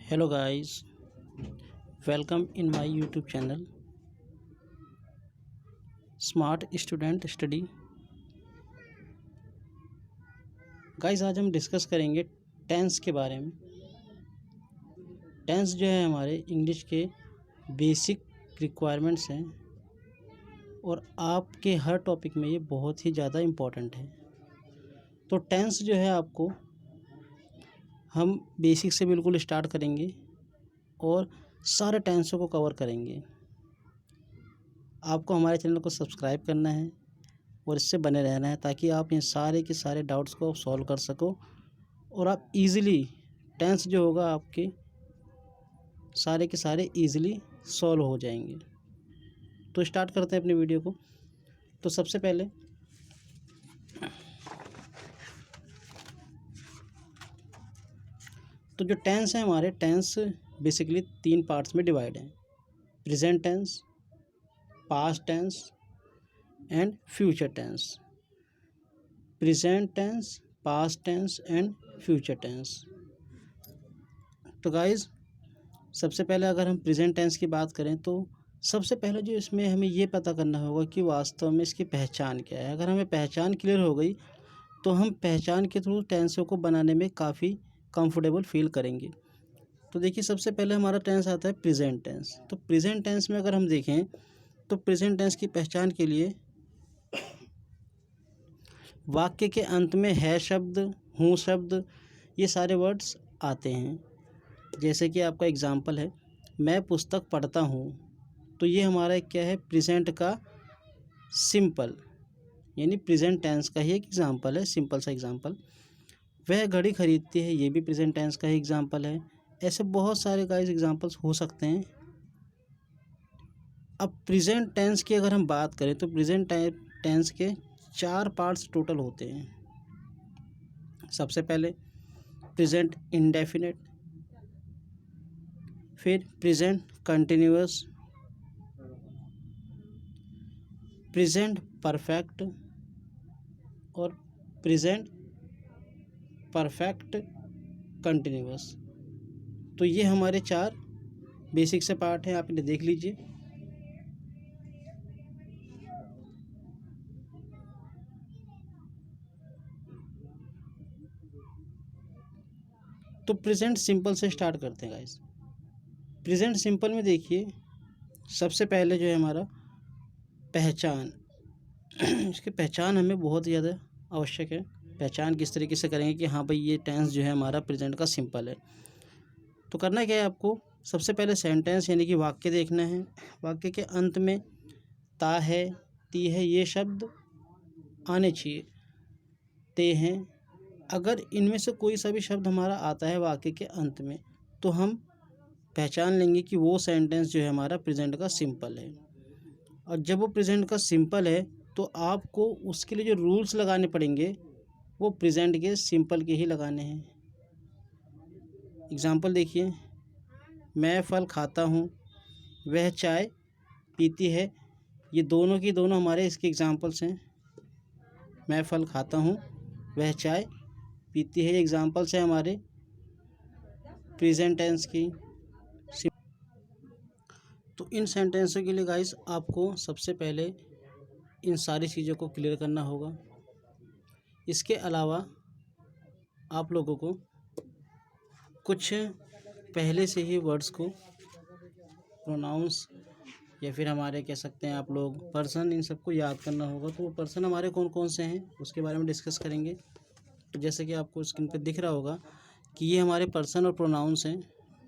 Hello guys, welcome in my YouTube channel Smart Student Study। Guys आज हम discuss करेंगे tense के बारे में। टेंस जो है हमारे इंग्लिश के बेसिक रिक्वायरमेंट्स हैं और आपके हर टॉपिक में ये बहुत ही ज़्यादा इम्पोर्टेंट है। तो टेंस जो है आपको हम बेसिक से बिल्कुल स्टार्ट करेंगे और सारे टेंसों को कवर करेंगे। आपको हमारे चैनल को सब्सक्राइब करना है और इससे बने रहना है ताकि आप इन सारे के सारे डाउट्स को सॉल्व कर सको और आप इजीली टेंस जो होगा आपके सारे के सारे इजीली सॉल्व हो जाएंगे। तो स्टार्ट करते हैं अपनी वीडियो को। तो सबसे पहले तो जो टेंस है हमारे टेंस बेसिकली 3 पार्ट्स में डिवाइड हैं: present tense, past tense and future tense. Present tense, past tense and future tense. तो गाइस सबसे पहले अगर हम प्रेजेंट टेंस की बात करें तो सबसे पहले जो इसमें हमें ये पता करना होगा कि वास्तव में इसकी पहचान क्या है। अगर हमें पहचान क्लियर हो गई तो हम पहचान के थ्रू टेंसों को बनाने में काफ़ी कंफर्टेबल फील करेंगे। तो देखिए सबसे पहले हमारा टेंस आता है प्रेजेंट टेंस। तो प्रेजेंट टेंस में अगर हम देखें तो प्रेजेंट टेंस की पहचान के लिए वाक्य के अंत में है शब्द, हूँ शब्द, ये सारे वर्ड्स आते हैं। जैसे कि आपका एग्जाम्पल है, मैं पुस्तक पढ़ता हूँ, तो ये हमारा क्या है, प्रेजेंट का सिंपल यानी प्रेजेंट टेंस का ही एक एग्जाम्पल है, सिंपल सा एग्जाम्पल। वह घड़ी खरीदती है, ये भी प्रेजेंट टेंस का ही एग्जाम्पल है। ऐसे बहुत सारे गाइस एग्जाम्पल्स हो सकते हैं। अब प्रेजेंट टेंस की अगर हम बात करें तो प्रेजेंट टेंस के 4 पार्ट्स टोटल होते हैं। सबसे पहले प्रेजेंट इंडेफिनिट, फिर प्रेजेंट कंटिन्यूअस, प्रेजेंट परफेक्ट और प्रेजेंट परफेक्ट कंटिन्यूअस। तो ये हमारे 4 बेसिक से पार्ट हैं, आप इन्हें देख लीजिए। तो प्रेजेंट सिंपल से स्टार्ट करते हैं गाइस। प्रेजेंट सिंपल में देखिए सबसे पहले जो है हमारा पहचान। इसकी पहचान हमें बहुत ज़्यादा आवश्यक है। पहचान किस तरीके से करेंगे कि हाँ भाई ये टेंस जो है हमारा प्रेजेंट का सिंपल है। तो करना क्या है आपको, सबसे पहले सेंटेंस यानी कि वाक्य देखना है। वाक्य के अंत में ता है, ती है, ये शब्द आने चाहिए। ते हैं, अगर इनमें से कोई सा भी शब्द हमारा आता है वाक्य के अंत में तो हम पहचान लेंगे कि वो सेंटेंस जो है हमारा प्रेजेंट का सिंपल है। और जब वो प्रेजेंट का सिंपल है तो आपको उसके लिए जो रूल्स लगाने पड़ेंगे वो प्रेजेंट के सिंपल के ही लगाने हैं। एग्जाम्पल देखिए, मैं फल खाता हूँ, वह चाय पीती है, ये दोनों की दोनों हमारे इसके एग्जाम्पल्स हैं। मैं फल खाता हूँ, वह चाय पीती है, ये एग्जाम्पल्स हैं हमारे प्रेजेंट टेंस की। तो इन सेंटेंसों के लिए गाइस आपको सबसे पहले इन सारी चीज़ों को क्लियर करना होगा। इसके अलावा आप लोगों को कुछ पहले से ही वर्ड्स को प्रोनाउंस या फिर हमारे कह सकते हैं आप लोग पर्सन, इन सबको याद करना होगा। तो वो पर्सन हमारे कौन कौन से हैं उसके बारे में डिस्कस करेंगे। तो जैसे कि आपको स्क्रीन पर दिख रहा होगा कि ये हमारे पर्सन और प्रोनाउंस हैं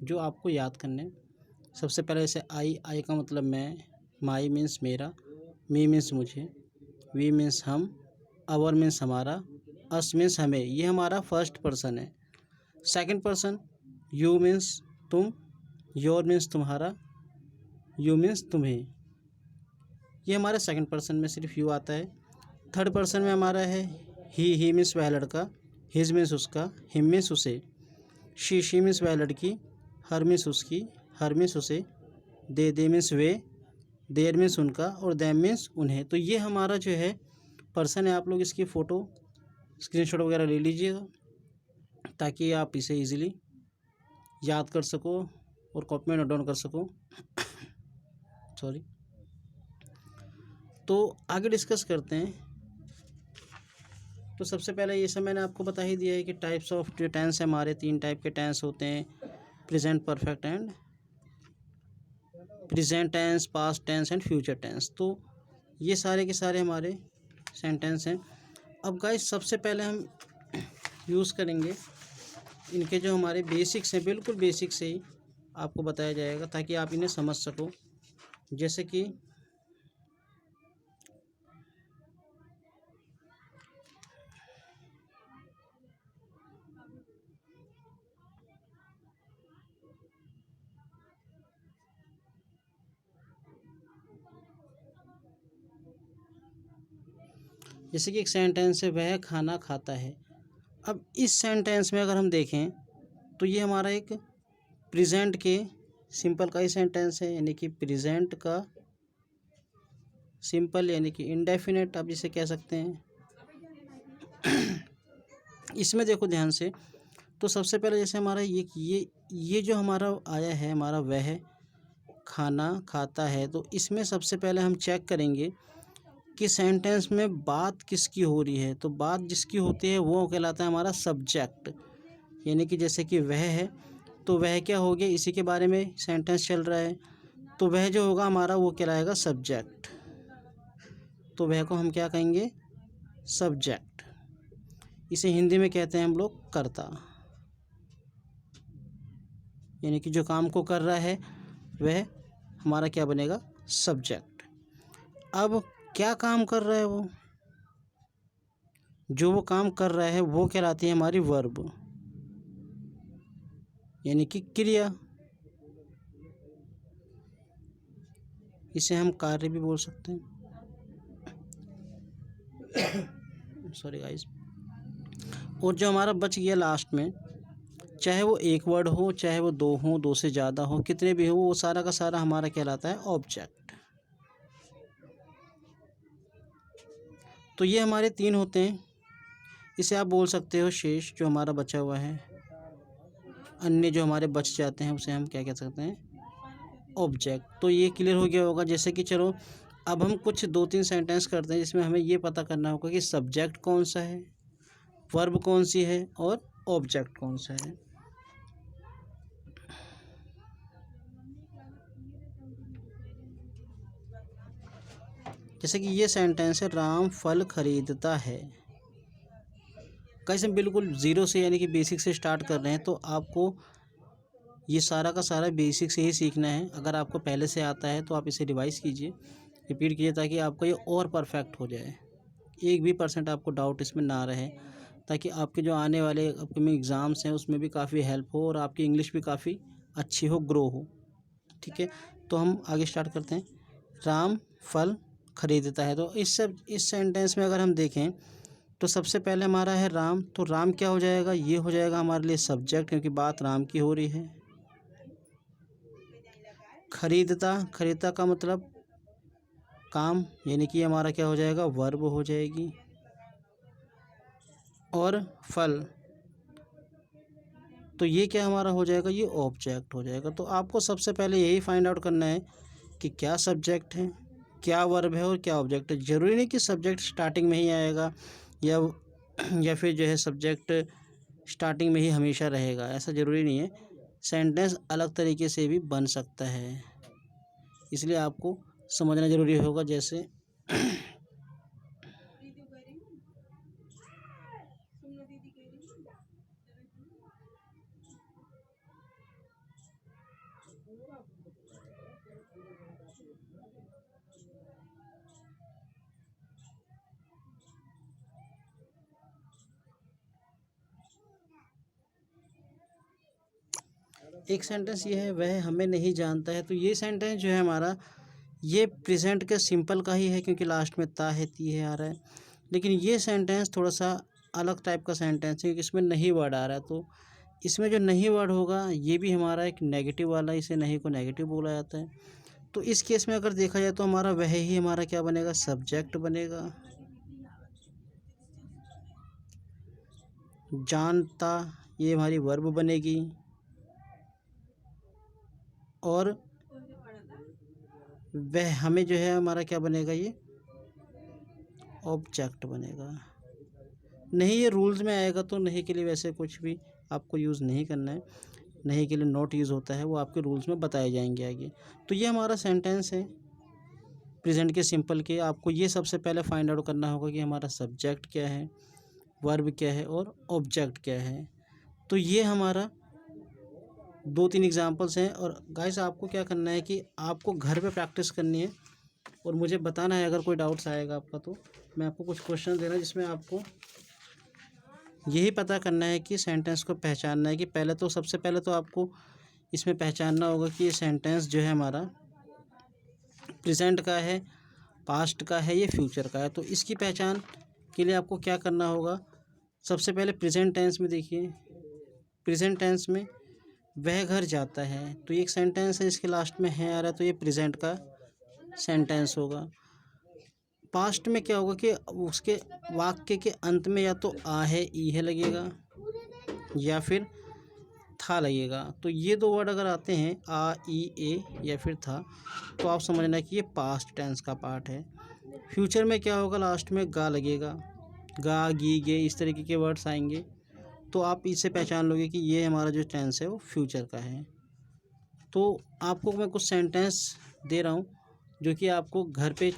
जो आपको याद करने। सबसे पहले जैसे आई का मतलब मैं, माई मीन्स मेरा, मी मीन्स मुझे, वी मीन्स हम, आवर मीन्स हमारा, अस मीन्स हमें, ये हमारा फर्स्ट पर्सन है। सेकंड पर्सन यू मीन्स तुम, योर मीन्स तुम्हारा, यू मीन्स तुम्हें, ये हमारे सेकंड पर्सन में सिर्फ यू आता है। थर्ड पर्सन में हमारा है ही मीन्स वह लड़का, हिज मीन्स उसका, हिम मीन्स उसे, शी मीन्स वह लड़की, हर मीन्स उसकी, हर मीन्स उसे, दे मीन्स वे, देर मीन्स उनका और दैम मीन्स उन्हें। तो ये हमारा जो है पर्सन है। आप लोग इसकी फ़ोटो स्क्रीनशॉट वगैरह ले लीजिएगा ताकि आप इसे इजीली याद कर सको और कॉपी में नोट डाउन कर सको। सॉरी। तो आगे डिस्कस करते हैं। तो सबसे पहले ये सब मैंने आपको बता ही दिया है कि टाइप्स ऑफ जो टेंस है, हमारे 3 टाइप के टेंस होते हैं, present perfect and present tense, past tense and future tense. तो ये सारे के सारे हमारे सेंटेंस हैं। अब गाइस सबसे पहले हम यूज़ करेंगे इनके जो हमारे बेसिक्स हैं, बिल्कुल बेसिक से ही आपको बताया जाएगा ताकि आप इन्हें समझ सको। जैसे कि एक सेंटेंस है, वह खाना खाता है। अब इस सेंटेंस में अगर हम देखें तो ये हमारा एक प्रेजेंट के सिंपल का ही सेंटेंस है, यानी कि प्रेजेंट का सिंपल यानी कि इंडेफिनेट आप जिसे कह सकते हैं। इसमें देखो ध्यान से, तो सबसे पहले जैसे हमारा ये जो हमारा आया है, हमारा वह खाना खाता है, तो इसमें सबसे पहले हम चेक करेंगे कि सेंटेंस में बात किसकी हो रही है। तो बात जिसकी होती है वो कहलाता है हमारा सब्जेक्ट, यानी कि जैसे कि वह है तो वह क्या हो गया, इसी के बारे में सेंटेंस चल रहा है, तो वह जो होगा हमारा वो कहलाएगा सब्जेक्ट। तो वह को हम क्या कहेंगे, सब्जेक्ट। इसे हिंदी में कहते हैं हम लोग कर्ता, यानी कि जो काम को कर रहा है वह हमारा क्या बनेगा, सब्जेक्ट। अब क्या काम कर रहा है वो, जो वो काम कर रहा है वो कहलाती है हमारी वर्ब, यानी कि क्रिया। इसे हम कार्य भी बोल सकते हैं। Sorry guys. और जो हमारा बच गया लास्ट में, चाहे वो एक वर्ड हो, चाहे वो 2 हो, 2 से ज़्यादा हो, कितने भी हो, वो सारा का सारा हमारा कहलाता है ऑब्जेक्ट। तो ये हमारे 3 होते हैं। इसे आप बोल सकते हो शेष, जो हमारा बचा हुआ है, अन्य जो हमारे बच जाते हैं उसे हम क्या कह सकते हैं, ऑब्जेक्ट। तो ये क्लियर हो गया होगा। जैसे कि चलो अब हम कुछ 2-3 सेंटेंस करते हैं जिसमें हमें ये पता करना होगा कि सब्जेक्ट कौन सा है, वर्ब कौन सी है और ऑब्जेक्ट कौन सा है। जैसे कि ये सेंटेंस है, राम फल खरीदता है। कैसे बिल्कुल ज़ीरो से यानी कि बेसिक से स्टार्ट कर रहे हैं, तो आपको ये सारा का सारा बेसिक से ही सीखना है। अगर आपको पहले से आता है तो आप इसे रिवाइज़ कीजिए, रिपीट कीजिए, ताकि आपको ये और परफेक्ट हो जाए, 1 भी % आपको डाउट इसमें ना रहे, ताकि आपके जो आने वाले अपकमिंग एग्ज़ाम्स हैं उसमें भी काफ़ी हेल्प हो और आपकी इंग्लिश भी काफ़ी अच्छी हो, ग्रो हो। ठीक है, तो हम आगे स्टार्ट करते हैं। राम फल खरीदता है। तो इस सेंटेंस में अगर हम देखें तो सबसे पहले हमारा है राम, तो राम क्या हो जाएगा, ये हो जाएगा हमारे लिए सब्जेक्ट, क्योंकि बात राम की हो रही है। खरीदता का मतलब काम, यानी कि हमारा क्या हो जाएगा, वर्ब हो जाएगी। और फल, तो ये क्या हमारा हो जाएगा, ये ऑब्जेक्ट हो जाएगा। तो आपको सबसे पहले यही फाइंड आउट करना है कि क्या सब्जेक्ट है, क्या वर्ब है और क्या ऑब्जेक्ट है। ज़रूरी नहीं कि सब्जेक्ट स्टार्टिंग में ही आएगा या फिर जो है सब्जेक्ट स्टार्टिंग में ही हमेशा रहेगा, ऐसा ज़रूरी नहीं है। सेंटेंस अलग तरीके से भी बन सकता है, इसलिए आपको समझना ज़रूरी होगा। जैसे एक सेंटेंस ये है, वह हमें नहीं जानता है। तो ये सेंटेंस जो है हमारा, ये प्रेजेंट के सिंपल का ही है, क्योंकि लास्ट में ता है, ती है आ रहा है। लेकिन ये सेंटेंस थोड़ा सा अलग टाइप का सेंटेंस है, क्योंकि इसमें नहीं वर्ड आ रहा है। तो इसमें जो नहीं वर्ड होगा ये भी हमारा एक नेगेटिव वाला, इसे नहीं को नेगेटिव बोला जाता है। तो इस केस में अगर देखा जाए तो हमारा वह ही हमारा क्या बनेगा, सब्जेक्ट बनेगा। जानता, ये हमारी वर्ब बनेगी। और वह हमें जो है हमारा क्या बनेगा, ये ऑब्जेक्ट बनेगा। नहीं ये रूल्स में आएगा तो नहीं के लिए वैसे कुछ भी आपको यूज़ नहीं करना है, नहीं के लिए नॉट यूज़ होता है, वो आपके रूल्स में बताए जाएंगे आगे। तो ये हमारा सेंटेंस है प्रेजेंट के सिंपल के। आपको ये सबसे पहले फाइंड आउट करना होगा कि हमारा सब्जेक्ट क्या है, वर्ब क्या है और ऑब्जेक्ट क्या है। तो ये हमारा 2-3 एग्जांपल्स हैं। और गाइस आपको क्या करना है कि आपको घर पे प्रैक्टिस करनी है और मुझे बताना है अगर कोई डाउट्स आएगा आपका। तो मैं आपको कुछ क्वेश्चन दे रहा हूँ जिसमें आपको यही पता करना है कि सेंटेंस को पहचानना है कि पहले तो सबसे पहले तो आपको इसमें पहचानना होगा कि ये सेंटेंस जो है हमारा प्रेजेंट का है, पास्ट का है, ये फ्यूचर का है। तो इसकी पहचान के लिए आपको क्या करना होगा, सबसे पहले प्रेजेंट टेंस में देखिए, प्रेजेंट टेंस में वह घर जाता है, तो ये एक सेंटेंस है, इसके लास्ट में है आ रहा है, तो ये प्रेजेंट का सेंटेंस होगा। पास्ट में क्या होगा कि उसके वाक्य के अंत में या तो आ है, ई है लगेगा या फिर था लगेगा। तो ये दो वर्ड अगर आते हैं आ, ई, ए या फिर था, तो आप समझना कि ये पास्ट टेंस का पार्ट है। फ्यूचर में क्या होगा, लास्ट में गा लगेगा, गा, गी, गे, इस तरीके के वर्ड्स आएंगे। तो आप इससे पहचान लोगे कि ये हमारा जो टेंस है वो फ्यूचर का है। तो आपको मैं कुछ सेंटेंस दे रहा हूँ जो कि आपको घर पे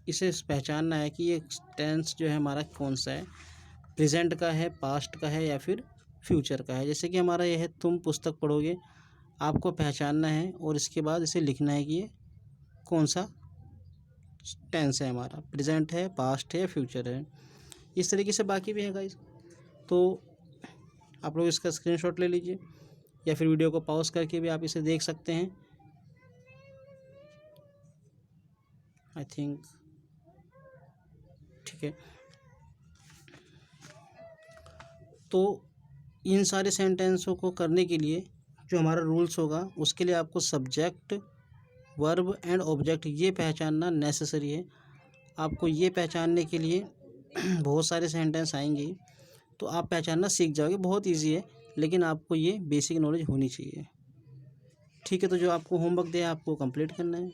इसे पहचानना है कि ये टेंस जो है हमारा कौन सा है, प्रेजेंट का है, पास्ट का है या फिर फ्यूचर का है। जैसे कि हमारा यह है, तुम पुस्तक पढ़ोगे, आपको पहचानना है और इसके बाद इसे लिखना है कि ये कौन सा टेंस है हमारा, प्रेजेंट है, पास्ट है, फ्यूचर है। इस तरीके से बाकी भी है गाइस। तो आप लोग इसका स्क्रीनशॉट ले लीजिए या फिर वीडियो को पॉज करके भी आप इसे देख सकते हैं। आई थिंक ठीक है। तो इन सारे सेंटेंसों को करने के लिए जो हमारा रूल्स होगा, उसके लिए आपको सब्जेक्ट, वर्ब एंड ऑब्जेक्ट ये पहचानना नेसेसरी है। आपको ये पहचानने के लिए बहुत सारे सेंटेंस आएंगे, तो आप पहचानना सीख जाओगे, बहुत इजी है, लेकिन आपको ये बेसिक नॉलेज होनी चाहिए। ठीक है, तो जो आपको होमवर्क दिया है आपको कंप्लीट करना है,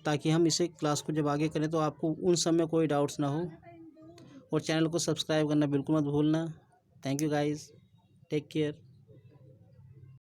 ताकि हम इसे क्लास को जब आगे करें तो आपको उन सब में कोई डाउट्स ना हो। और चैनल को सब्सक्राइब करना बिल्कुल मत भूलना। Thank you guys, take care.